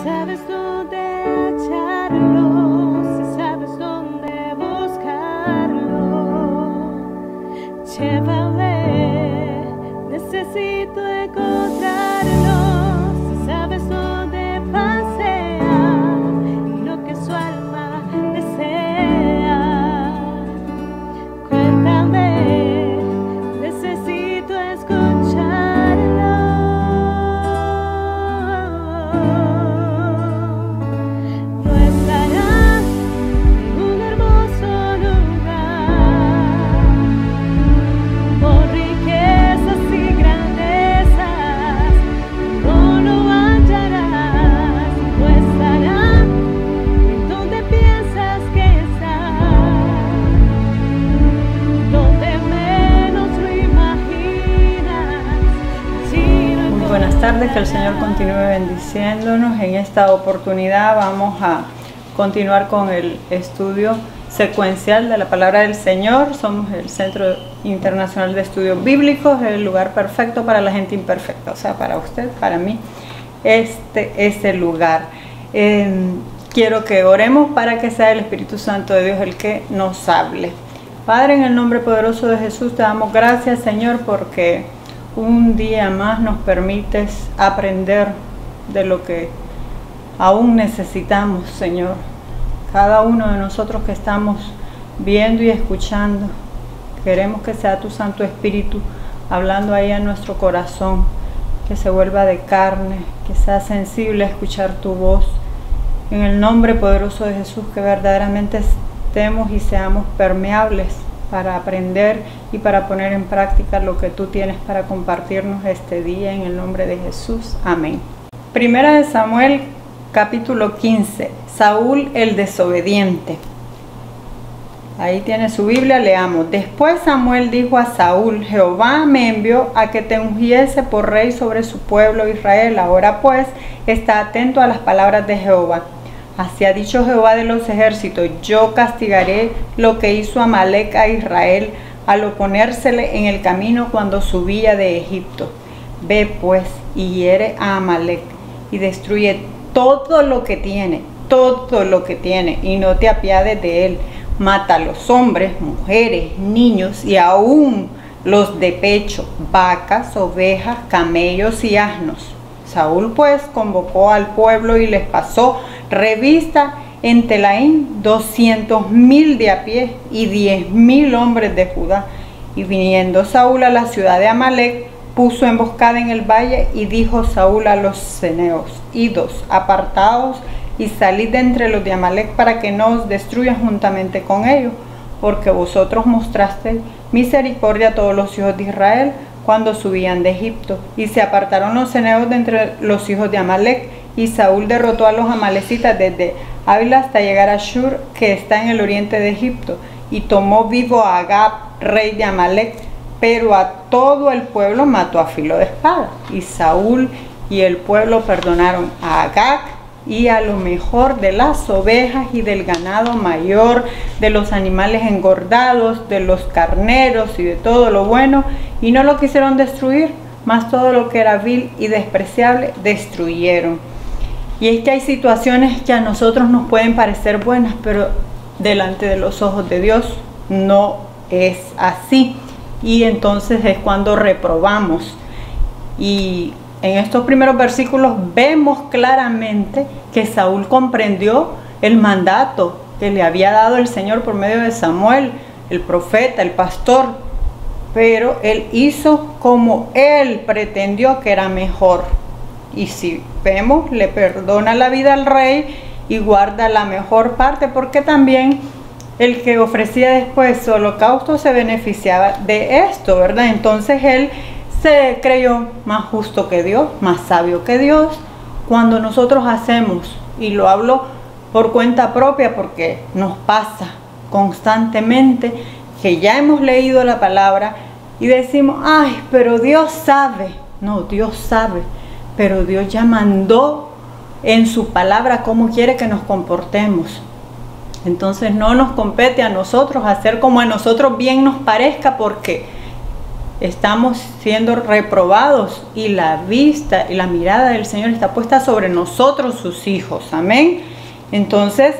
sabes dónde hallarlo, si sabes dónde buscarlo, llévame, necesito encontrarlo, si sabes dónde pasea y lo que su alma desea. Cuéntame, necesito escucharlo. No estarás en un hermoso lugar, con riquezas y grandezas, no lo hallarás. No estará en donde piensas que está, donde menos lo imaginas, sino Muy buenas tardes, que el Señor continúe bendiciéndonos. En esta oportunidad vamos a continuar con el estudio secuencial de la palabra del Señor. Somos el Centro Internacional de Estudios Bíblicos, el lugar perfecto para la gente imperfecta, o sea, para usted, para mí. Este es el lugar. Quiero que oremos para que sea el Espíritu Santo de Dios el que nos hable. Padre, en el nombre poderoso de Jesús te damos gracias, Señor, porque un día más nos permites aprender de lo que aún necesitamos, Señor. Cada uno de nosotros que estamos viendo y escuchando, queremos que sea tu Santo Espíritu hablando ahí a nuestro corazón, que se vuelva de carne, que sea sensible a escuchar tu voz. En el nombre poderoso de Jesús, que verdaderamente estemos y seamos permeables para aprender y para poner en práctica lo que tú tienes para compartirnos este día, en el nombre de Jesús. Amén. Primera de Samuel, capítulo 15. Saúl el desobediente. Ahí tiene su Biblia, leamos. Después Samuel dijo a Saúl: Jehová me envió a que te ungiese por rey sobre su pueblo Israel. Ahora pues, está atento a las palabras de Jehová. Así ha dicho Jehová de los ejércitos: yo castigaré lo que hizo Amalec a Israel al oponérsele en el camino cuando subía de Egipto. Ve pues y hiere a Amalec y destruye todo lo que tiene, y no te apiades de él. Mata a los hombres, mujeres, niños y aún los de pecho, vacas, ovejas, camellos y asnos. Saúl pues convocó al pueblo y les pasó revista en Telaín 200,000 de a pie y 10,000 hombres de Judá. Y viniendo Saúl a la ciudad de Amalec, puso emboscada en el valle, y dijo Saúl a los ceneos: idos, apartaos y salid de entre los de Amalec, para que no os destruyan juntamente con ellos, porque vosotros mostrasteis misericordia a todos los hijos de Israel cuando subían de Egipto. Y se apartaron los ceneos de entre los hijos de Amalec, y Saúl derrotó a los amalecitas desde Ávila hasta llegar a Shur, que está en el oriente de Egipto, y tomó vivo a Agag, rey de Amalec, pero a todo el pueblo mató a filo de espada. Y Saúl y el pueblo perdonaron a Agag y a lo mejor de las ovejas y del ganado mayor, de los animales engordados, de los carneros y de todo lo bueno, y no lo quisieron destruir, mas todo lo que era vil y despreciable destruyeron. Y es que hay situaciones que a nosotros nos pueden parecer buenas, pero delante de los ojos de Dios no es así. Y entonces es cuando reprobamos. Y en estos primeros versículos vemos claramente que Saúl comprendió el mandato que le había dado el Señor por medio de Samuel, el profeta, el pastor, pero él hizo como él pretendió que era mejor. Y si vemos, le perdona la vida al rey y guarda la mejor parte, porque también el que ofrecía después su holocausto se beneficiaba de esto, ¿verdad? Entonces él se creyó más justo que Dios, más sabio que Dios. Cuando nosotros hacemos, y lo hablo por cuenta propia porque nos pasa constantemente, que ya hemos leído la palabra y decimos: ay, pero Dios sabe. No, Dios sabe, pero Dios ya mandó en su palabra cómo quiere que nos comportemos. Entonces no nos compete a nosotros hacer como a nosotros bien nos parezca, porque estamos siendo reprobados y la vista y la mirada del Señor está puesta sobre nosotros, sus hijos. Amén. Entonces,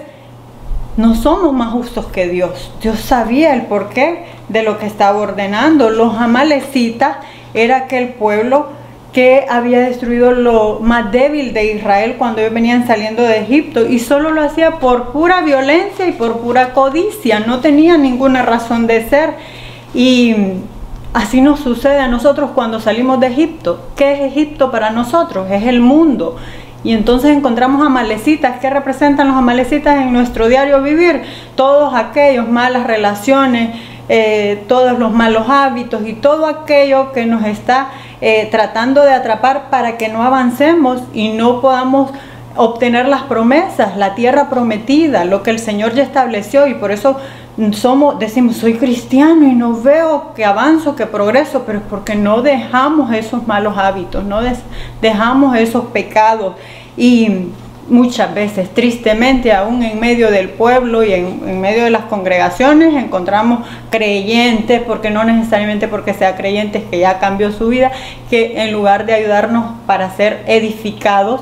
no somos más justos que Dios. Dios sabía el porqué de lo que estaba ordenando. Los amalecitas era aquel pueblo que había destruido lo más débil de Israel cuando ellos venían saliendo de Egipto, y solo lo hacía por pura violencia y por pura codicia. No tenía ninguna razón de ser. Y así nos sucede a nosotros cuando salimos de Egipto. ¿Qué es Egipto para nosotros? Es el mundo. Y entonces encontramos amalecitas. ¿Qué representan los amalecitas en nuestro diario vivir? Todos aquellos malas relaciones, todos los malos hábitos y todo aquello que nos está tratando de atrapar para que no avancemos y no podamos obtener las promesas, la tierra prometida, lo que el Señor ya estableció. Y por eso decimos, soy cristiano y no veo que avanzo, que progreso, pero es porque no dejamos esos malos hábitos, no dejamos esos pecados. Y muchas veces, tristemente, aún en medio del pueblo y en medio de las congregaciones, encontramos creyentes, porque no necesariamente porque sea creyentes que ya cambió su vida, que en lugar de ayudarnos para ser edificados,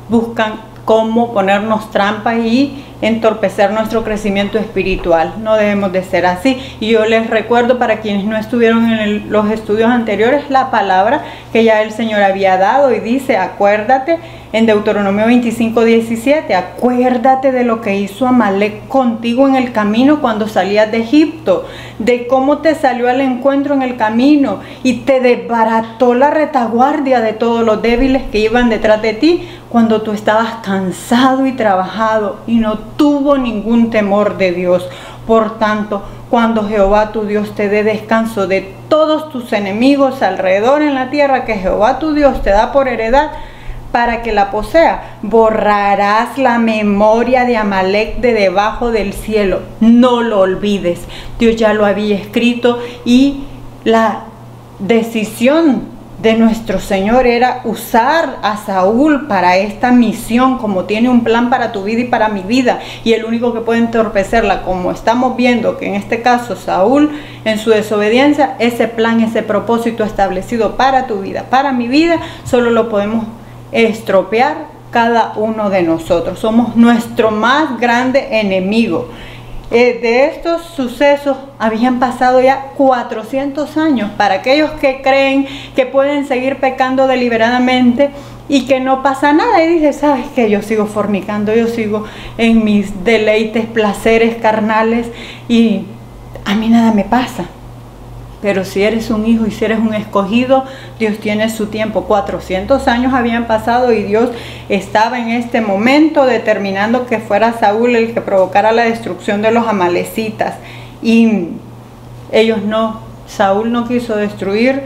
buscan cómo ponernos trampas y entorpecer nuestro crecimiento espiritual. No debemos de ser así. Y yo les recuerdo, para quienes no estuvieron en los estudios anteriores, la palabra que ya el Señor había dado, y dice, acuérdate, en Deuteronomio 25:17, acuérdate de lo que hizo Amalec contigo en el camino cuando salías de Egipto, de cómo te salió al encuentro en el camino y te desbarató la retaguardia de todos los débiles que iban detrás de ti cuando tú estabas cansado y trabajado, y no tuvo ningún temor de Dios. Por tanto, cuando Jehová tu Dios te dé descanso de todos tus enemigos alrededor en la tierra que Jehová tu Dios te da por heredad, para que la posea, borrarás la memoria de Amalec de debajo del cielo. No lo olvides. Dios ya lo había escrito, y la decisión de nuestro Señor era usar a Saúl para esta misión, como tiene un plan para tu vida y para mi vida, y el único que puede entorpecerla, como estamos viendo que en este caso Saúl, en su desobediencia, ese plan, ese propósito establecido para tu vida, para mi vida, solo lo podemos estropear cada uno de nosotros. Somos nuestro más grande enemigo. De estos sucesos habían pasado ya 400 años. Para aquellos que creen que pueden seguir pecando deliberadamente y que no pasa nada, y dice, ¿sabes qué? Yo sigo fornicando, yo sigo en mis deleites, placeres carnales, y a mí nada me pasa. Pero si eres un hijo y si eres un escogido, Dios tiene su tiempo. 400 años habían pasado y Dios estaba en este momento determinando que fuera Saúl el que provocara la destrucción de los amalecitas. Y Saúl no quiso destruir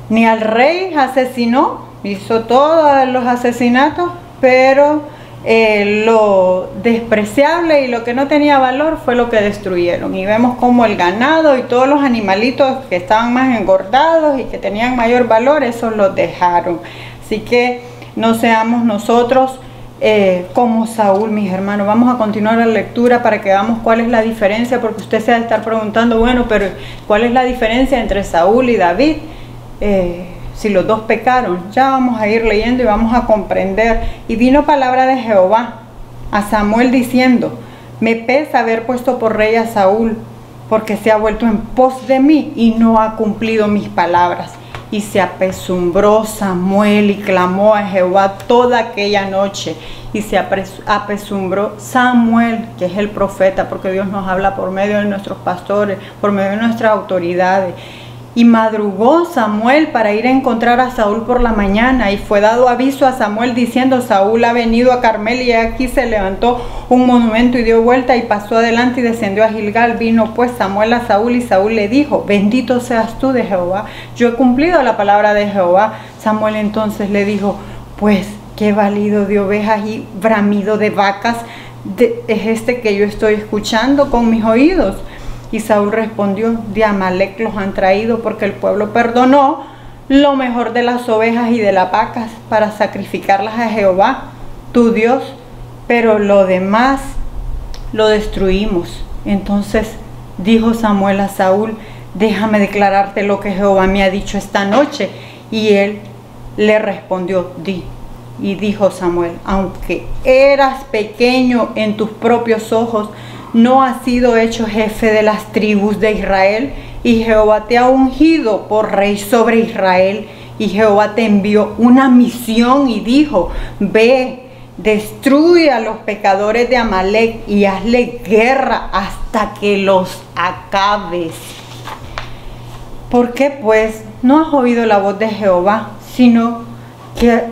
ni al rey, asesinó, hizo todos los asesinatos, pero lo despreciable y lo que no tenía valor fue lo que destruyeron. Y vemos como el ganado y todos los animalitos que estaban más engordados y que tenían mayor valor, esos los dejaron. Así que no seamos nosotros como Saúl, mis hermanos. Vamos a continuar la lectura para que veamos cuál es la diferencia, porque usted se va a estar preguntando, bueno, pero ¿cuál es la diferencia entre Saúl y David? Si los dos pecaron. Ya vamos a ir leyendo y vamos a comprender. Y vino palabra de Jehová a Samuel diciendo, me pesa haber puesto por rey a Saúl, porque se ha vuelto en pos de mí y no ha cumplido mis palabras. Y se apesumbró Samuel y clamó a Jehová toda aquella noche. Y se apesumbró Samuel, que es el profeta, porque Dios nos habla por medio de nuestros pastores, por medio de nuestras autoridades. Y madrugó Samuel para ir a encontrar a Saúl por la mañana, y fue dado aviso a Samuel diciendo, Saúl ha venido a Carmel, y aquí se levantó un monumento y dio vuelta y pasó adelante y descendió a Gilgal. Vino pues Samuel a Saúl, y Saúl le dijo, bendito seas tú de Jehová, yo he cumplido la palabra de Jehová. Samuel entonces le dijo, pues qué balido de ovejas y bramido de vacas es este que yo estoy escuchando con mis oídos. Y Saúl respondió, de Amalec los han traído, porque el pueblo perdonó lo mejor de las ovejas y de las vacas para sacrificarlas a Jehová, tu Dios, pero lo demás lo destruimos. Entonces dijo Samuel a Saúl, déjame declararte lo que Jehová me ha dicho esta noche. Y él le respondió, di. Y dijo Samuel, aunque eras pequeño en tus propios ojos, no has sido hecho jefe de las tribus de Israel, y Jehová te ha ungido por rey sobre Israel. Y Jehová te envió una misión y dijo, ve, destruye a los pecadores de Amalec y hazle guerra hasta que los acabes. ¿Por qué pues no has oído la voz de Jehová, sino que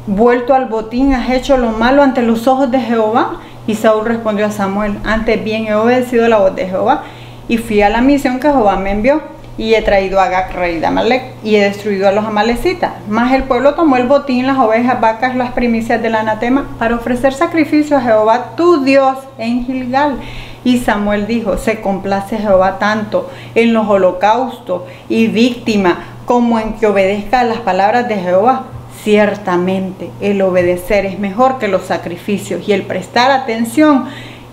vuelto al botín has hecho lo malo ante los ojos de Jehová? Y Saúl respondió a Samuel, antes bien he obedecido la voz de Jehová y fui a la misión que Jehová me envió, y he traído a Agag, rey de Amalec, y he destruido a los amalecitas. Mas el pueblo tomó el botín, las ovejas, vacas, las primicias del anatema, para ofrecer sacrificio a Jehová tu Dios en Gilgal. Y Samuel dijo, se complace Jehová tanto en los holocaustos y víctimas, como en que obedezca a las palabras de Jehová. Ciertamente el obedecer es mejor que los sacrificios, y el prestar atención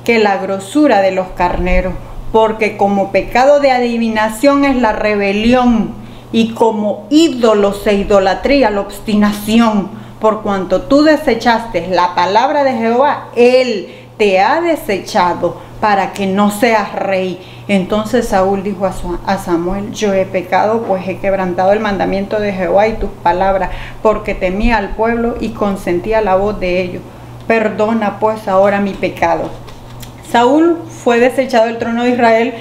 que la grosura de los carneros. Porque como pecado de adivinación es la rebelión, y como ídolos e idolatría la obstinación. Por cuanto tú desechaste la palabra de Jehová, él te ha desechado para que no seas rey. Entonces Saúl dijo a Samuel, yo he pecado, pues he quebrantado el mandamiento de Jehová y tus palabras, porque temía al pueblo y consentía la voz de ellos. Perdona pues ahora mi pecado. Saúl fue desechado del trono de Israel,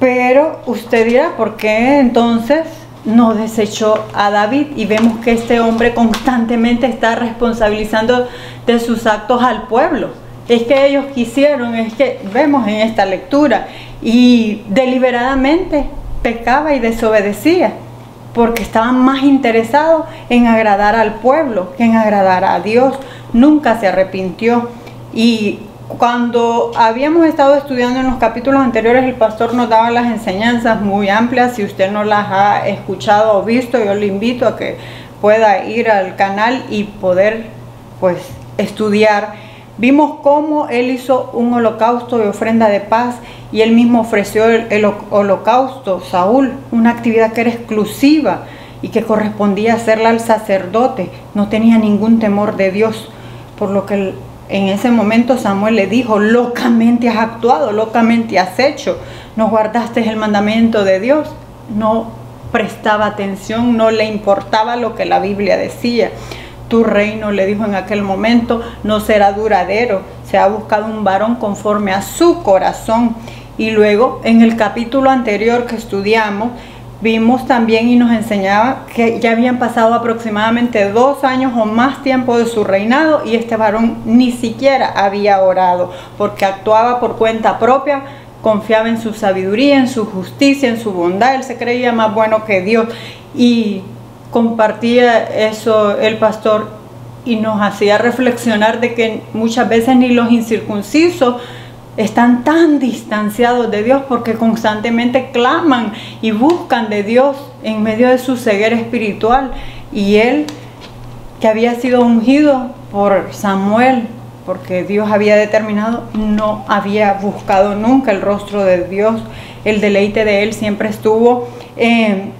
pero usted dirá, ¿por qué entonces no desechó a David? Y vemos que este hombre constantemente está responsabilizando de sus actos al pueblo. Es que ellos quisieron, es que vemos en esta lectura, y deliberadamente pecaba y desobedecía, porque estaban más interesados en agradar al pueblo que en agradar a Dios. Nunca se arrepintió. Y cuando habíamos estado estudiando en los capítulos anteriores, el pastor nos daba las enseñanzas muy amplias. Si usted no las ha escuchado o visto, yo le invito a que pueda ir al canal y poder pues estudiar. Vimos cómo él hizo un holocausto y ofrenda de paz, y él mismo ofreció el holocausto, Saúl, una actividad que era exclusiva y que correspondía hacerla al sacerdote. No tenía ningún temor de Dios, por lo que en ese momento Samuel le dijo, locamente has actuado, locamente has hecho, no guardaste el mandamiento de Dios, no prestaba atención, no le importaba lo que la Biblia decía. Tu reino, le dijo en aquel momento, no será duradero, se ha buscado un varón conforme a su corazón. Y luego en el capítulo anterior que estudiamos, vimos también y nos enseñaba que ya habían pasado aproximadamente 2 años o más tiempo de su reinado, y este varón ni siquiera había orado, porque actuaba por cuenta propia, confiaba en su sabiduría, en su justicia, en su bondad. Él se creía más bueno que Dios, y compartía eso el pastor, y nos hacía reflexionar de que muchas veces ni los incircuncisos están tan distanciados de Dios, porque constantemente claman y buscan de Dios en medio de su ceguera espiritual. Y él, que había sido ungido por Samuel, porque Dios había determinado, no había buscado nunca el rostro de Dios. El deleite de él siempre estuvo en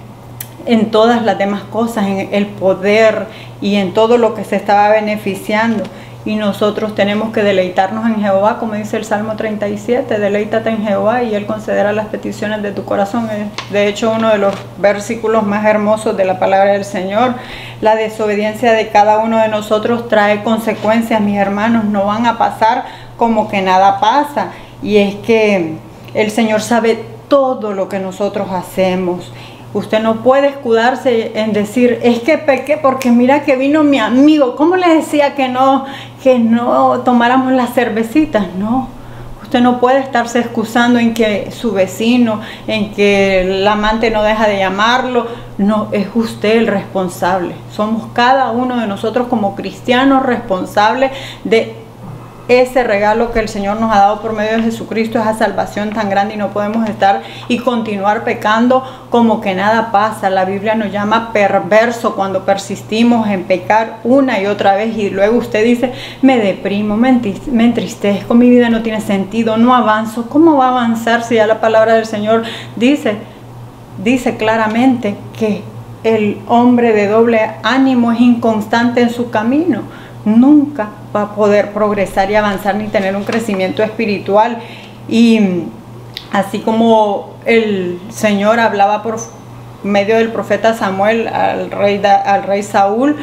todas las demás cosas, en el poder y en todo lo que se estaba beneficiando. Y nosotros tenemos que deleitarnos en Jehová, como dice el Salmo 37, deleítate en Jehová y Él concederá las peticiones de tu corazón. Es de hecho uno de los versículos más hermosos de la palabra del Señor. La desobediencia de cada uno de nosotros trae consecuencias, mis hermanos, no van a pasar como que nada pasa. Y es que el Señor sabe todo lo que nosotros hacemos. Usted no puede escudarse en decir, es que pequé porque mira que vino mi amigo. ¿Cómo le decía que no tomáramos las cervecitas? No, usted no puede estarse excusando en que su vecino, en que el amante no deja de llamarlo. No, es usted el responsable. Somos cada uno de nosotros como cristianos responsables de ese regalo que el Señor nos ha dado por medio de Jesucristo, esa salvación tan grande, y no podemos estar y continuar pecando como que nada pasa. La Biblia nos llama perverso cuando persistimos en pecar una y otra vez, y luego usted dice, me deprimo, me entristezco, mi vida no tiene sentido, no avanzo. ¿Cómo va a avanzar si ya la palabra del Señor dice, dice claramente que el hombre de doble ánimo es inconstante en su camino. Nunca va a poder progresar y avanzar ni tener un crecimiento espiritual. Y así como el Señor hablaba por medio del profeta Samuel al rey Saúl,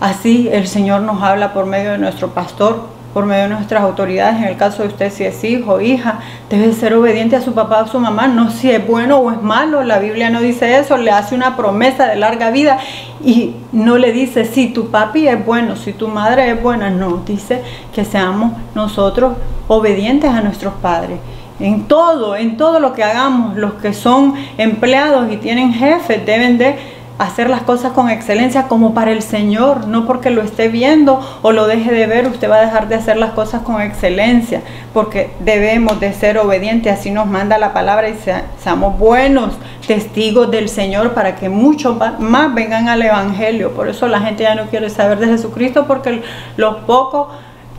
así el Señor nos habla por medio de nuestro pastor, por medio de nuestras autoridades. En el caso de usted, si es hijo o hija, debe ser obediente a su papá o su mamá, no si es bueno o es malo. La Biblia no dice eso, le hace una promesa de larga vida y no le dice si tu papi es bueno, si tu madre es buena, no, dice que seamos nosotros obedientes a nuestros padres. En todo lo que hagamos, los que son empleados y tienen jefes deben de hacer las cosas con excelencia como para el Señor, no porque lo esté viendo o lo deje de ver, usted va a dejar de hacer las cosas con excelencia, porque debemos de ser obedientes, así nos manda la palabra y seamos buenos testigos del Señor para que muchos más vengan al Evangelio. Por eso la gente ya no quiere saber de Jesucristo, porque los pocos,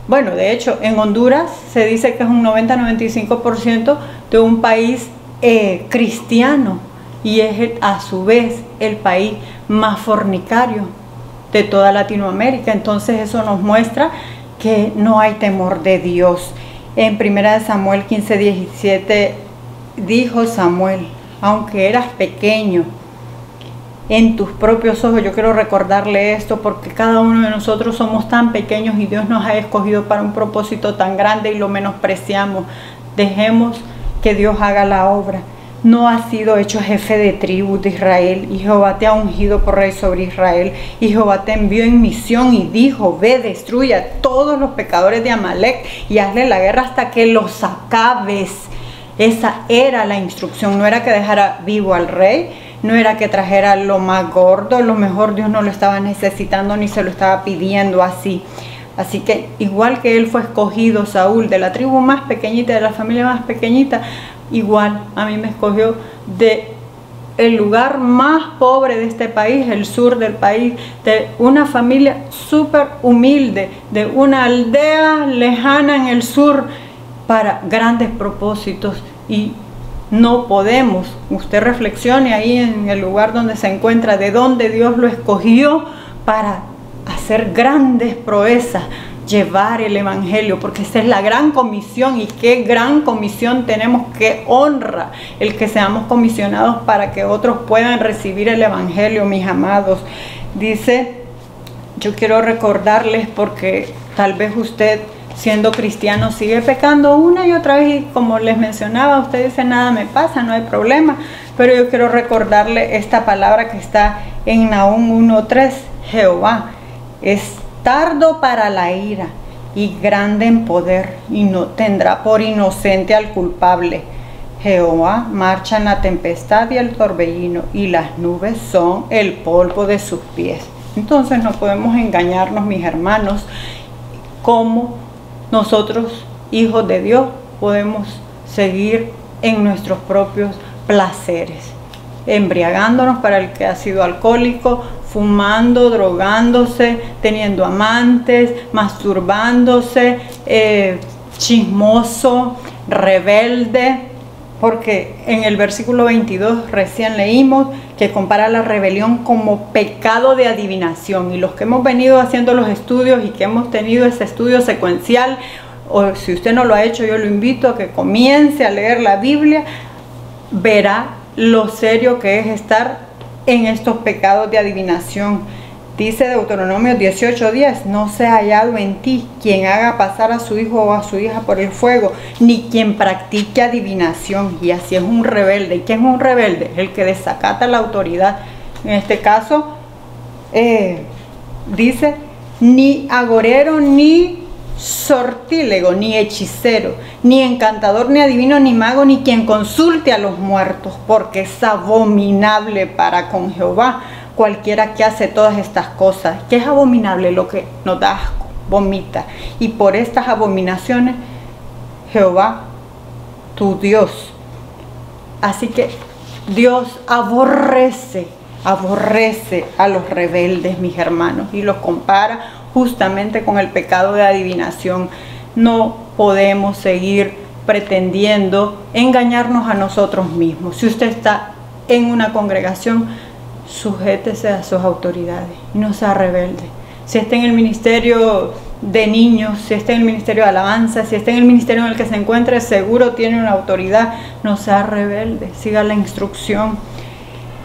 bueno, de hecho en Honduras se dice que es un 90-95% de un país cristiano, y es a su vez el país más fornicario de toda Latinoamérica. Entonces eso nos muestra que no hay temor de Dios. En 1 Samuel 15:17 dijo Samuel: aunque eras pequeño en tus propios ojos. Yo quiero recordarle esto porque cada uno de nosotros somos tan pequeños y Dios nos ha escogido para un propósito tan grande y lo menospreciamos. Dejemos que Dios haga la obra. No has sido hecho jefe de tribu de Israel, y Jehová te ha ungido por rey sobre Israel, y Jehová te envió en misión y dijo: ve, destruye a todos los pecadores de Amalek y hazle la guerra hasta que los acabes. Esa era la instrucción. No era que dejara vivo al rey, no era que trajera lo más gordo, lo mejor. Dios no lo estaba necesitando ni se lo estaba pidiendo así. Así que igual que él fue escogido, Saúl, de la tribu más pequeñita, de la familia más pequeñita, igual a mí me escogió de el lugar más pobre de este país, el sur del país, de una familia súper humilde, de una aldea lejana en el sur, para grandes propósitos. Y no podemos, usted reflexione ahí en el lugar donde se encuentra, de donde Dios lo escogió para hacer grandes proezas, llevar el Evangelio, porque esa es la gran comisión. Y qué gran comisión tenemos, qué honra el que seamos comisionados para que otros puedan recibir el Evangelio, mis amados. Dice, yo quiero recordarles, porque tal vez usted siendo cristiano sigue pecando una y otra vez, y como les mencionaba, usted dice: nada me pasa, no hay problema. Pero yo quiero recordarle esta palabra que está en Nahum 1:3. Jehová es tardo para la ira y grande en poder, y no tendrá por inocente al culpable. Jehová marcha en la tempestad y el torbellino, y las nubes son el polvo de sus pies. Entonces no podemos engañarnos, mis hermanos, como nosotros, hijos de Dios, podemos seguir en nuestros propios placeres, embriagándonos para el que ha sido alcohólico, fumando, drogándose, teniendo amantes, masturbándose, chismoso, rebelde. Porque en el versículo 22 recién leímos que compara la rebelión como pecado de adivinación. Y los que hemos venido haciendo los estudios y que hemos tenido ese estudio secuencial, o si usted no lo ha hecho, yo lo invito a que comience a leer la Biblia, verá lo serio que es estar en estos pecados de adivinación. Dice Deuteronomio 18:10: no se ha hallado en ti quien haga pasar a su hijo o a su hija por el fuego, ni quien practique adivinación. Y así es un rebelde. ¿Y quién es un rebelde? El que desacata la autoridad. En este caso, dice: ni agorero, ni sortílego, ni hechicero, ni encantador, ni adivino, ni mago, ni quien consulte a los muertos, porque es abominable para con Jehová cualquiera que hace todas estas cosas. ¿Qué es abominable? Lo que nos da asco, vomita. Y por estas abominaciones Jehová, tu Dios. Así que Dios aborrece a los rebeldes, mis hermanos, y los compara justamente con el pecado de adivinación. No podemos seguir pretendiendo engañarnos a nosotros mismos. Si usted está en una congregación, sujétese a sus autoridades, no sea rebelde. Si está en el ministerio de niños, si está en el ministerio de alabanza, si está en el ministerio en el que se encuentre, seguro tiene una autoridad, no sea rebelde, siga la instrucción.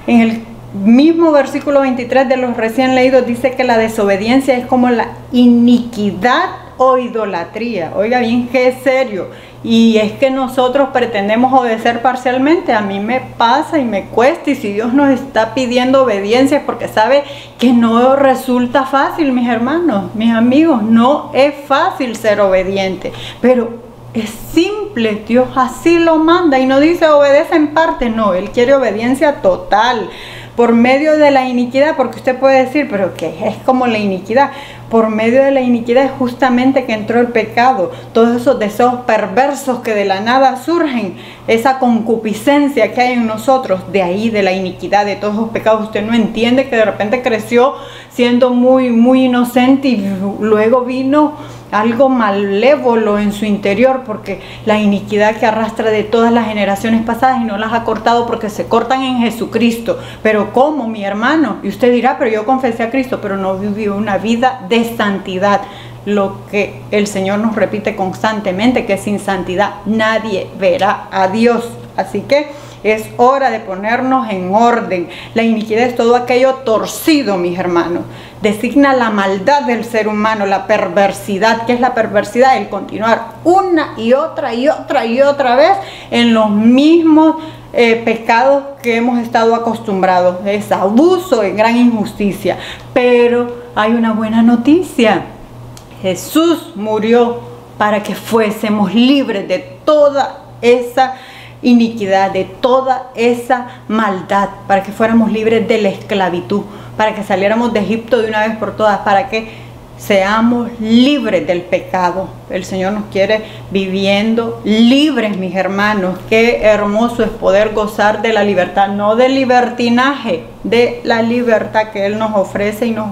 En el mismo versículo 23 de los recién leídos dice que la desobediencia es como la iniquidad o idolatría. Oiga bien, qué serio. Y es que nosotros pretendemos obedecer parcialmente. A mí me pasa y me cuesta, y si Dios nos está pidiendo obediencia es porque sabe que no resulta fácil, mis hermanos, mis amigos, no es fácil ser obediente, pero es simple. Dios así lo manda y no dice obedece en parte, no, Él quiere obediencia total. Por medio de la iniquidad, porque usted puede decir, pero ¿qué es como la iniquidad? Por medio de la iniquidad es justamente que entró el pecado, todos esos deseos perversos que de la nada surgen, esa concupiscencia que hay en nosotros, de ahí, de la iniquidad, de todos esos pecados. Usted no entiende que de repente creció siendo muy inocente y luego vino algo malévolo en su interior, porque la iniquidad que arrastra de todas las generaciones pasadas y no las ha cortado, porque se cortan en Jesucristo. Pero ¿cómo, mi hermano? Y usted dirá, pero yo confesé a Cristo, pero no vivió una vida de santidad. Lo que el Señor nos repite constantemente, que sin santidad nadie verá a Dios. Así que es hora de ponernos en orden. La iniquidad es todo aquello torcido, mis hermanos. Designa la maldad del ser humano, la perversidad. ¿Qué es la perversidad? El continuar una y otra vez en los mismos pecados que hemos estado acostumbrados. Es abuso y gran injusticia. Pero hay una buena noticia. Jesús murió para que fuésemos libres de toda esa iniquidad, de toda esa maldad, para que fuéramos libres de la esclavitud, para que saliéramos de Egipto de una vez por todas, para que seamos libres del pecado. El Señor nos quiere viviendo libres, mis hermanos. Qué hermoso es poder gozar de la libertad, no del libertinaje, de la libertad que Él nos ofrece y nos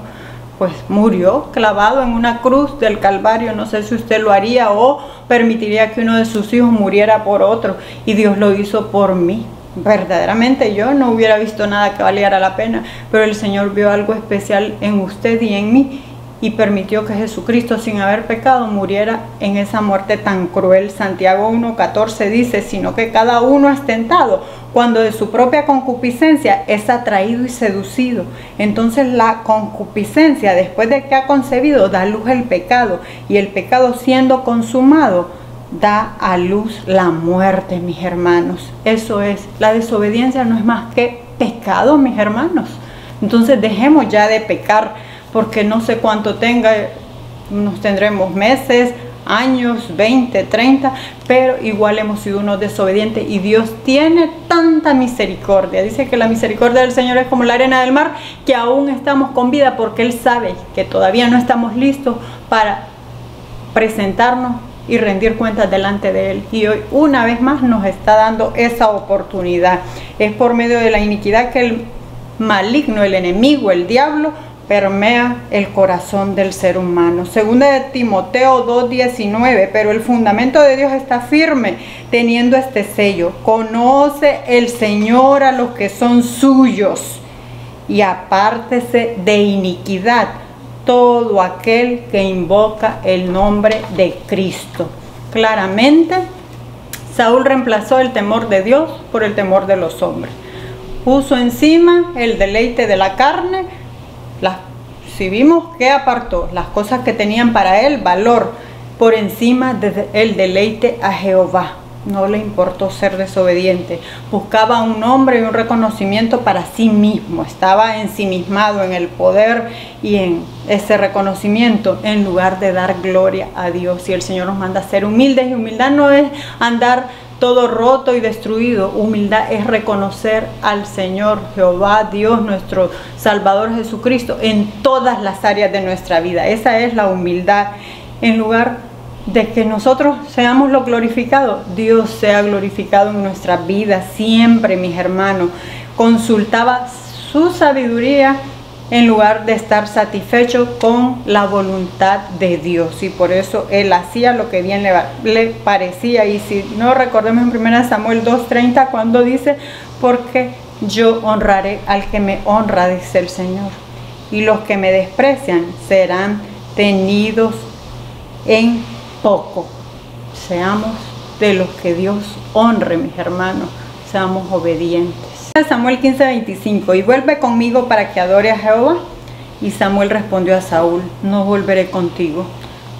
pues murió clavado en una cruz del Calvario. No sé si usted lo haría o permitiría que uno de sus hijos muriera por otro, y Dios lo hizo por mí. Verdaderamente yo no hubiera visto nada que valiera la pena, pero el Señor vio algo especial en usted y en mí, y permitió que Jesucristo, sin haber pecado, muriera en esa muerte tan cruel. Santiago 1:14 dice, sino que cada uno es tentado cuando de su propia concupiscencia es atraído y seducido. Entonces la concupiscencia, después de que ha concebido, da a luz el pecado, y el pecado, siendo consumado, da a luz la muerte, mis hermanos. Eso es, la desobediencia no es más que pecado, mis hermanos. Entonces dejemos ya de pecar, porque no sé cuánto nos tendremos meses, años, 20, 30, pero igual hemos sido unos desobedientes, y Dios tiene tanta misericordia. Dice que la misericordia del Señor es como la arena del mar, que aún estamos con vida, porque Él sabe que todavía no estamos listos para presentarnos y rendir cuentas delante de Él. Y hoy una vez más nos está dando esa oportunidad. Es por medio de la iniquidad que el maligno, el enemigo, el diablo, permea el corazón del ser humano. Segunda de Timoteo 2:19, pero el fundamento de Dios está firme, teniendo este sello: conoce el Señor a los que son suyos, y apártese de iniquidad todo aquel que invoca el nombre de Cristo. Claramente, Saúl reemplazó el temor de Dios por el temor de los hombres. Puso encima el deleite de la carne. Si vimos que apartó las cosas que tenían para él valor por encima del deleite a Jehová. No le importó ser desobediente. Buscaba un nombre y un reconocimiento para sí mismo. Estaba ensimismado en el poder y en ese reconocimiento, en lugar de dar gloria a Dios. Y el Señor nos manda a ser humildes, y humildad no es andar todo roto y destruido. Humildad es reconocer al Señor Jehová, Dios, nuestro Salvador Jesucristo, en todas las áreas de nuestra vida. Esa es la humildad. En lugar de que nosotros seamos lo glorificado, Dios sea glorificado en nuestras vidas siempre, mis hermanos. Consultaba su sabiduría en lugar de estar satisfecho con la voluntad de Dios, y por eso él hacía lo que bien le parecía. Y si no, recordemos en 1 Samuel 2:30 cuando dice: porque yo honraré al que me honra, dice el Señor, y los que me desprecian serán tenidos en poco. Seamos de los que Dios honre, mis hermanos, seamos obedientes. Samuel 15:25, y vuelve conmigo para que adore a Jehová. Y Samuel respondió a Saúl, no volveré contigo,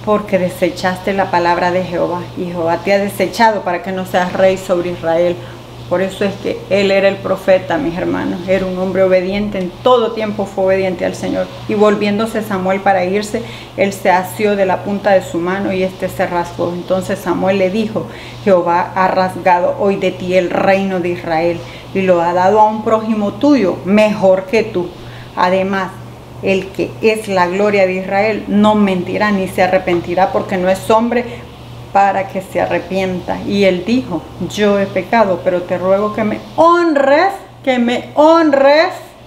porque desechaste la palabra de Jehová, y Jehová te ha desechado para que no seas rey sobre Israel. Por eso es que él era el profeta, mis hermanos, era un hombre obediente, en todo tiempo fue obediente al Señor. Y volviéndose Samuel para irse, él se asió de la punta de su mano y se rasgó. Entonces Samuel le dijo, Jehová ha rasgado hoy de ti el reino de Israel y lo ha dado a un prójimo tuyo, mejor que tú. Además, el que es la gloria de Israel no mentirá ni se arrepentirá, porque no es hombre para que se arrepienta. Y él dijo, yo he pecado, pero te ruego que me honres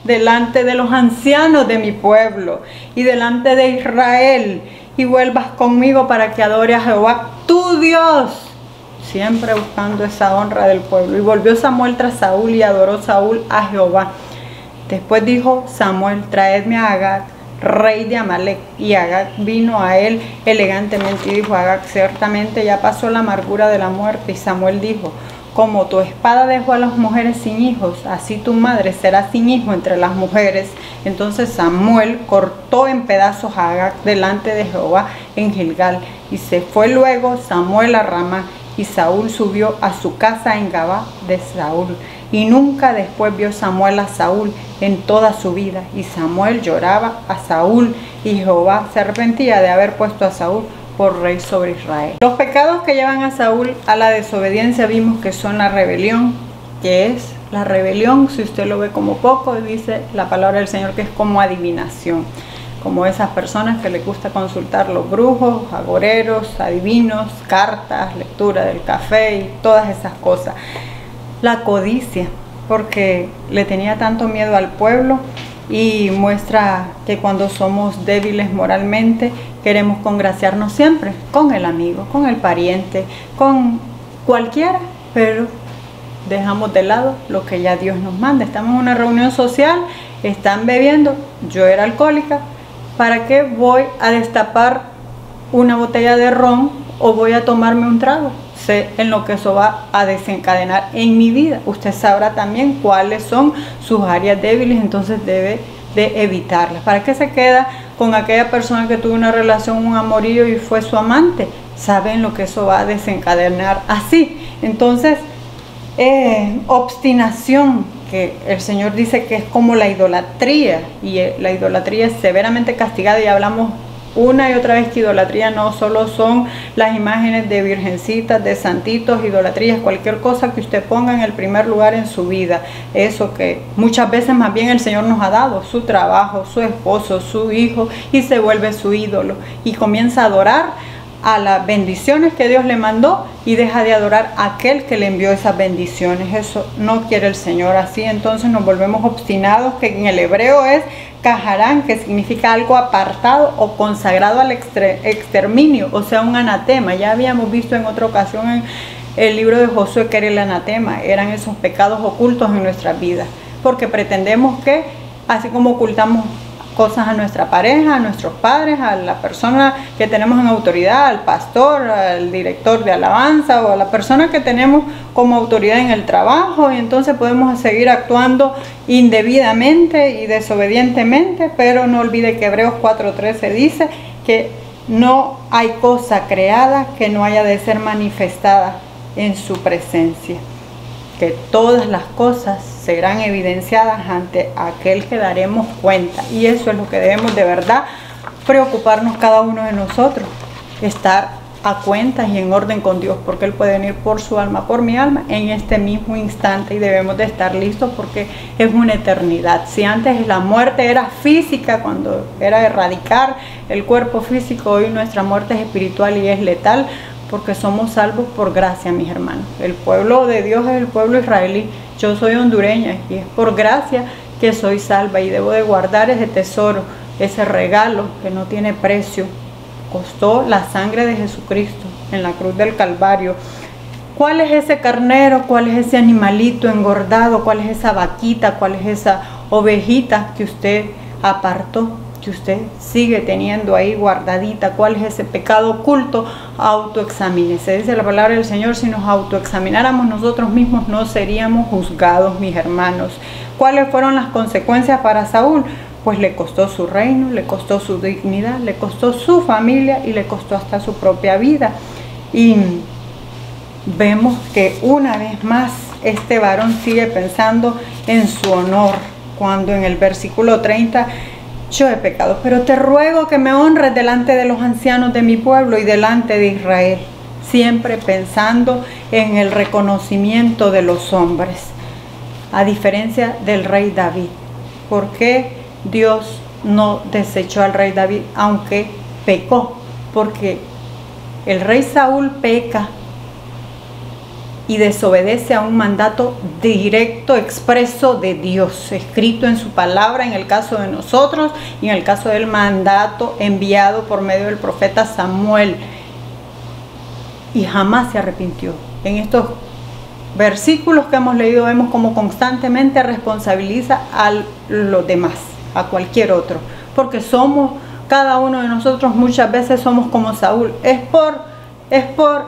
delante de los ancianos de mi pueblo y delante de Israel, y vuelvas conmigo para que adore a Jehová tu Dios. Siempre buscando esa honra del pueblo. Y volvió Samuel tras Saúl y adoró Saúl a Jehová. Después dijo Samuel, traedme a Agag, rey de Amalec. Y Agag vino a él elegantemente y dijo Agag, ciertamente ya pasó la amargura de la muerte. Y Samuel dijo, como tu espada dejó a las mujeres sin hijos, así tu madre será sin hijo entre las mujeres. Entonces Samuel cortó en pedazos a Agag delante de Jehová en Gilgal. Y se fue luego Samuel a Ramá, y Saúl subió a su casa en Gabá de Saúl. Y nunca después vio Samuel a Saúl en toda su vida. Y Samuel lloraba a Saúl, y Jehová se arrepentía de haber puesto a Saúl por rey sobre Israel. Los pecados que llevan a Saúl a la desobediencia vimos que son la rebelión, que es la rebelión, si usted lo ve como poco, dice la palabra del Señor que es como adivinación, como esas personas que les gusta consultar los brujos, agoreros, adivinos, cartas, lectura del café y todas esas cosas. La codicia, porque le tenía tanto miedo al pueblo, y muestra que cuando somos débiles moralmente queremos congraciarnos siempre con el amigo, con el pariente, con cualquiera, pero dejamos de lado lo que ya Dios nos manda. Estamos en una reunión social, están bebiendo, yo era alcohólica, ¿para qué voy a destapar una botella de ron o voy a tomarme un trago? Sé en lo que eso va a desencadenar en mi vida. Usted sabrá también cuáles son sus áreas débiles, entonces debe de evitarlas. ¿Para qué se queda con aquella persona que tuvo una relación, un amorío y fue su amante? Saben lo que eso va a desencadenar así. Entonces, obstinación, que el Señor dice que es como la idolatría, y la idolatría es severamente castigada, y hablamos una y otra vez que idolatría no solo son las imágenes de virgencitas, de santitos, idolatría es cualquier cosa que usted ponga en el primer lugar en su vida. Eso que muchas veces más bien el Señor nos ha dado, su trabajo, su esposo, su hijo, y se vuelve su ídolo y comienza a adorar a las bendiciones que Dios le mandó y deja de adorar a aquel que le envió esas bendiciones. Eso no quiere el Señor así. Entonces nos volvemos obstinados, que en el hebreo es cajarán, que significa algo apartado o consagrado al exterminio, o sea, un anatema. Ya habíamos visto en otra ocasión en el libro de Josué que era el anatema, eran esos pecados ocultos en nuestras vidas, porque pretendemos que, así como ocultamos cosas a nuestra pareja, a nuestros padres, a la persona que tenemos en autoridad, al pastor, al director de alabanza o a la persona que tenemos como autoridad en el trabajo, y entonces podemos seguir actuando indebidamente y desobedientemente. Pero no olvide que Hebreos 4:13 dice que no hay cosa creada que no haya de ser manifestada en su presencia, que todas las cosas serán evidenciadas ante aquel que daremos cuenta. Y eso es lo que debemos de verdad preocuparnos cada uno de nosotros, estar a cuentas y en orden con Dios, porque Él puede venir por su alma, por mi alma, en este mismo instante, y debemos de estar listos porque es una eternidad. Si antes la muerte era física, cuando era erradicar el cuerpo físico, hoy nuestra muerte es espiritual y es letal, porque somos salvos por gracia, mis hermanos. El pueblo de Dios es el pueblo israelí. Yo soy hondureña y es por gracia que soy salva, y debo de guardar ese tesoro, ese regalo que no tiene precio. Costó la sangre de Jesucristo en la cruz del Calvario. ¿Cuál es ese carnero? ¿Cuál es ese animalito engordado? ¿Cuál es esa vaquita? ¿Cuál es esa ovejita que usted apartó, que usted sigue teniendo ahí guardadita? ¿Cuál es ese pecado oculto? Autoexamínese. Dice la palabra del Señor, si nos autoexamináramos nosotros mismos no seríamos juzgados, mis hermanos. ¿Cuáles fueron las consecuencias para Saúl? Pues le costó su reino, le costó su dignidad, le costó su familia y le costó hasta su propia vida. Y vemos que una vez más este varón sigue pensando en su honor, cuando en el versículo 30, yo he pecado, pero te ruego que me honres delante de los ancianos de mi pueblo y delante de Israel, siempre pensando en el reconocimiento de los hombres, a diferencia del rey David. ¿Por qué Dios no desechó al rey David aunque pecó? Porque el rey Saúl peca y desobedece a un mandato directo, expreso de Dios, escrito en su palabra, en el caso de nosotros, y en el caso del mandato enviado por medio del profeta Samuel. Y jamás se arrepintió. En estos versículos que hemos leído vemos cómo constantemente responsabiliza a los demás, a cualquier otro, porque somos, cada uno de nosotros muchas veces somos como Saúl,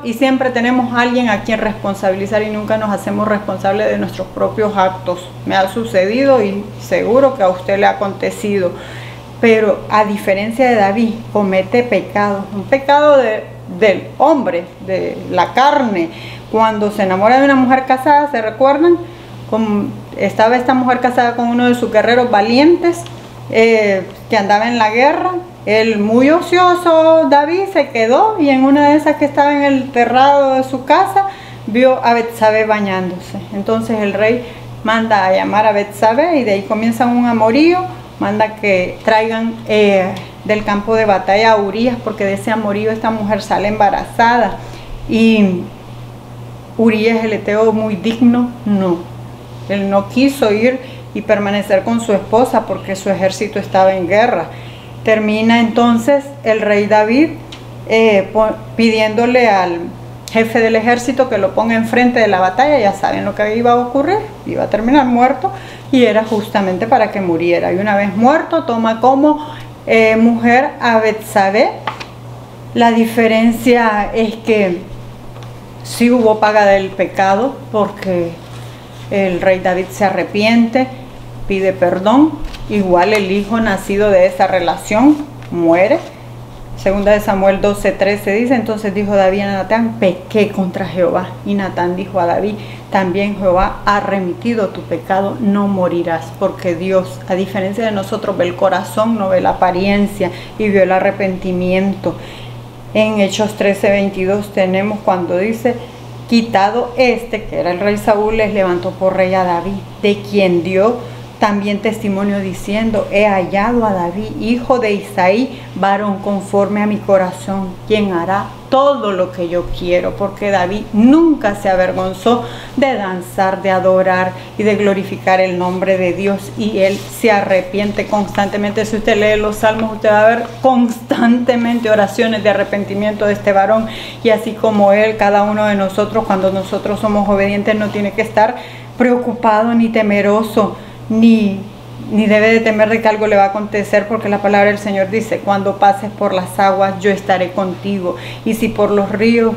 y siempre tenemos a alguien a quien responsabilizar y nunca nos hacemos responsables de nuestros propios actos. Me ha sucedido y seguro que a usted le ha acontecido, pero a diferencia de David, comete pecado, un pecado del hombre, de la carne. Cuando se enamora de una mujer casada, ¿se recuerdan? Estaba esta mujer casada con uno de sus guerreros valientes que andaba en la guerra. El muy ocioso David se quedó y en una de esas que estaba en el terrado de su casa vio a Betsabé bañándose. Entonces el rey manda a llamar a Betsabé y de ahí comienza un amorío. Manda que traigan del campo de batalla a Urías, porque de ese amorío esta mujer sale embarazada. Y Urías, el heteo, muy digno, no. Él no quiso ir y permanecer con su esposa porque su ejército estaba en guerra. Termina entonces el rey David pidiéndole al jefe del ejército que lo ponga enfrente de la batalla. Ya saben lo que iba a ocurrir, iba a terminar muerto, y era justamente para que muriera. Y una vez muerto, toma como mujer a Betsabé. La diferencia es que sí hubo paga del pecado, porque el rey David se arrepiente, pide perdón. Igual el hijo nacido de esa relación muere. Segunda de Samuel 12:13 dice, entonces dijo David a Natán, pequé contra Jehová. Y Natán dijo a David, también Jehová ha remitido tu pecado, no morirás. Porque Dios, a diferencia de nosotros, ve el corazón, no ve la apariencia, y vio el arrepentimiento. En Hechos 13:22 tenemos cuando dice, quitado que era el rey Saúl, les levantó por rey a David, de quien dio también testimonio diciendo, he hallado a David, hijo de Isaí, varón conforme a mi corazón, quien hará todo lo que yo quiero. Porque David nunca se avergonzó de danzar, de adorar y de glorificar el nombre de Dios, y él se arrepiente constantemente. Si usted lee los salmos, usted va a ver constantemente oraciones de arrepentimiento de este varón. Y así como él, cada uno de nosotros, cuando nosotros somos obedientes, no tiene que estar preocupado ni temeroso, ni debe de temer de que algo le va a acontecer, porque la palabra del Señor dice, cuando pases por las aguas yo estaré contigo, y si por los ríos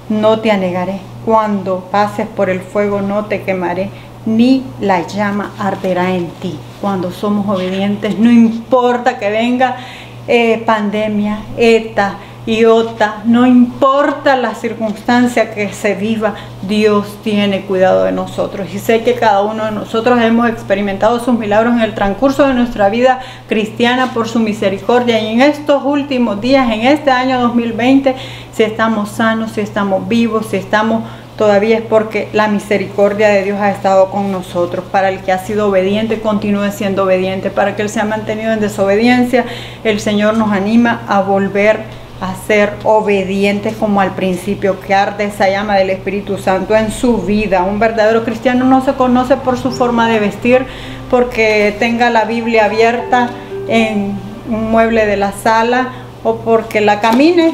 no te anegaré, cuando pases por el fuego no te quemaré, ni la llama arderá en ti. Cuando somos obedientes, no importa que venga pandemia, ETA, iota, no importa la circunstancia que se viva, Dios tiene cuidado de nosotros. Y sé que cada uno de nosotros hemos experimentado sus milagros en el transcurso de nuestra vida cristiana por su misericordia. Y en estos últimos días, en este año 2020, si estamos sanos, si estamos vivos, si estamos todavía, es porque la misericordia de Dios ha estado con nosotros. Para el que ha sido obediente, continúe siendo obediente. Para el que se ha mantenido en desobediencia, el Señor nos anima a volver a ser obedientes como al principio, que arde esa llama del Espíritu Santo en su vida. Un verdadero cristiano no se conoce por su forma de vestir, porque tenga la Biblia abierta en un mueble de la sala, o porque la camine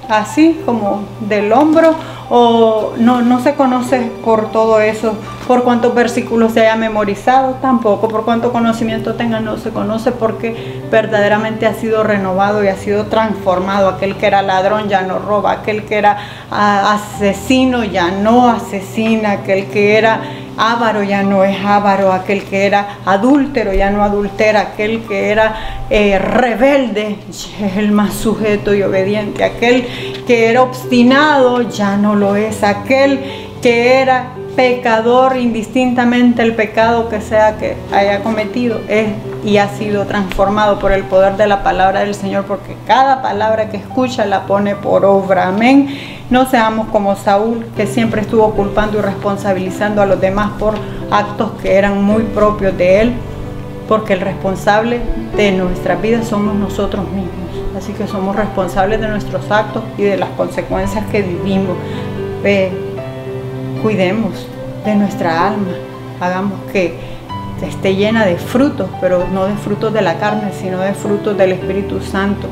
así como del hombro, o no se conoce por todo eso, por cuántos versículos se haya memorizado, tampoco por cuánto conocimiento tenga, no se conoce, porque verdaderamente ha sido renovado y ha sido transformado. Aquel que era ladrón ya no roba, aquel que era asesino ya no asesina, aquel que era avaro ya no es avaro, aquel que era adúltero ya no adultera, aquel que era rebelde es el más sujeto y obediente, aquel que era obstinado ya no lo es, aquel que era pecador, indistintamente el pecado que sea que haya cometido, es y ha sido transformado por el poder de la palabra del Señor, porque cada palabra que escucha la pone por obra. Amén. No seamos como Saúl, que siempre estuvo culpando y responsabilizando a los demás por actos que eran muy propios de él, porque el responsable de nuestra vida somos nosotros mismos. Así que somos responsables de nuestros actos y de las consecuencias que vivimos. Cuidemos de nuestra alma, hagamos que esté llena de frutos, pero no de frutos de la carne, sino de frutos del Espíritu Santo.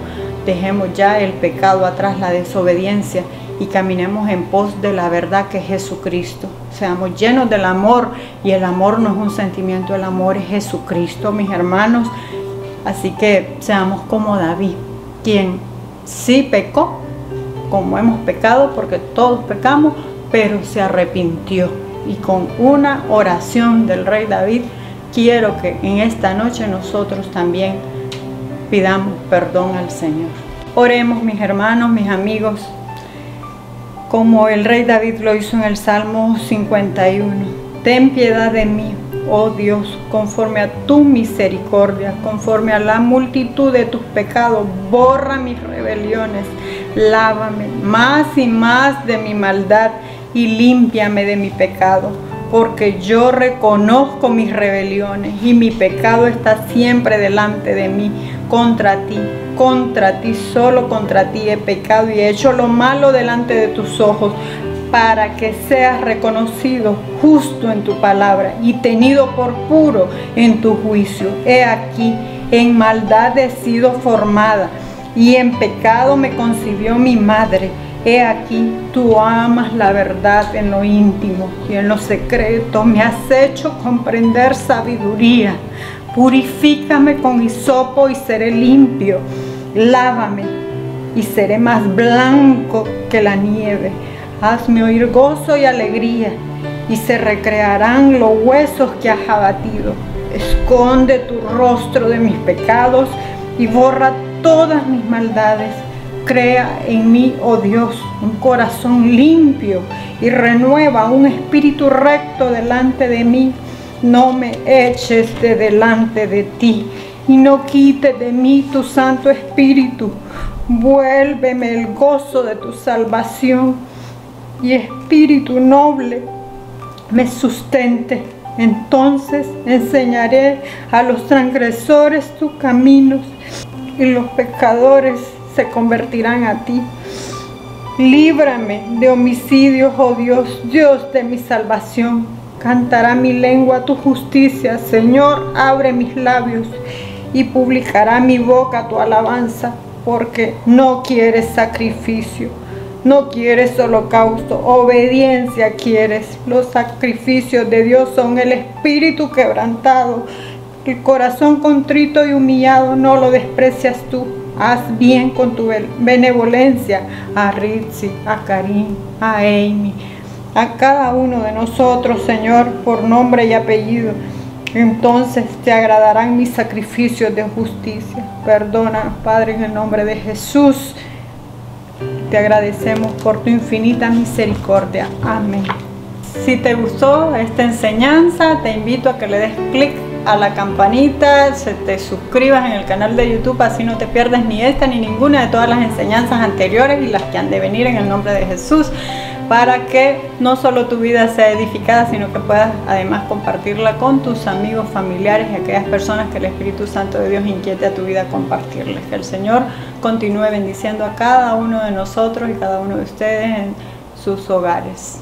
Dejemos ya el pecado atrás, la desobediencia, y caminemos en pos de la verdad, que es Jesucristo. Seamos llenos del amor, y el amor no es un sentimiento, el amor es Jesucristo, mis hermanos. Así que seamos como David, quien sí pecó, como hemos pecado, porque todos pecamos, pero se arrepintió. Y con una oración del rey David, quiero que en esta noche nosotros también pidamos perdón al Señor. Oremos, mis hermanos, mis amigos, como el rey David lo hizo en el Salmo 51. Ten piedad de mí, oh Dios, conforme a tu misericordia, conforme a la multitud de tus pecados, borra mis rebeliones, lávame más y más de mi maldad y límpiame de mi pecado, porque yo reconozco mis rebeliones y mi pecado está siempre delante de mí. Contra ti, solo contra ti he pecado y he hecho lo malo delante de tus ojos, para que seas reconocido justo en tu palabra y tenido por puro en tu juicio. He aquí, en maldad he sido formada y en pecado me concibió mi madre. He aquí, tú amas la verdad en lo íntimo y en lo secreto me has hecho comprender sabiduría. Purifícame con hisopo y seré limpio. Lávame y seré más blanco que la nieve. Hazme oír gozo y alegría, y se recrearán los huesos que has abatido. Esconde tu rostro de mis pecados y borra todas mis maldades. Crea en mí, oh Dios, un corazón limpio y renueva un espíritu recto delante de mí. No me eches de delante de ti y no quites de mí tu Santo Espíritu. Vuélveme el gozo de tu salvación y espíritu noble me sustente. Entonces enseñaré a los transgresores tus caminos y los pecadores se convertirán a ti. Líbrame de homicidios, oh Dios, Dios de mi salvación. Cantará mi lengua tu justicia, Señor, abre mis labios y publicará mi boca tu alabanza, porque no quieres sacrificio, no quieres holocausto, obediencia quieres. Los sacrificios de Dios son el espíritu quebrantado, el corazón contrito y humillado no lo desprecias tú. Haz bien con tu benevolencia a Ritzi, a Karim, a Amy, a cada uno de nosotros, Señor, por nombre y apellido. Entonces te agradarán mis sacrificios de justicia. Perdona, Padre, en el nombre de Jesús. Te agradecemos por tu infinita misericordia. Amén. Si te gustó esta enseñanza, te invito a que le des clic a la campanita, te suscribas en el canal de YouTube, así no te pierdes ni esta ni ninguna de todas las enseñanzas anteriores y las que han de venir, en el nombre de Jesús, para que no solo tu vida sea edificada, sino que puedas además compartirla con tus amigos, familiares y aquellas personas que el Espíritu Santo de Dios inquiete a tu vida compartirles. Que el Señor continúe bendiciendo a cada uno de nosotros y cada uno de ustedes en sus hogares.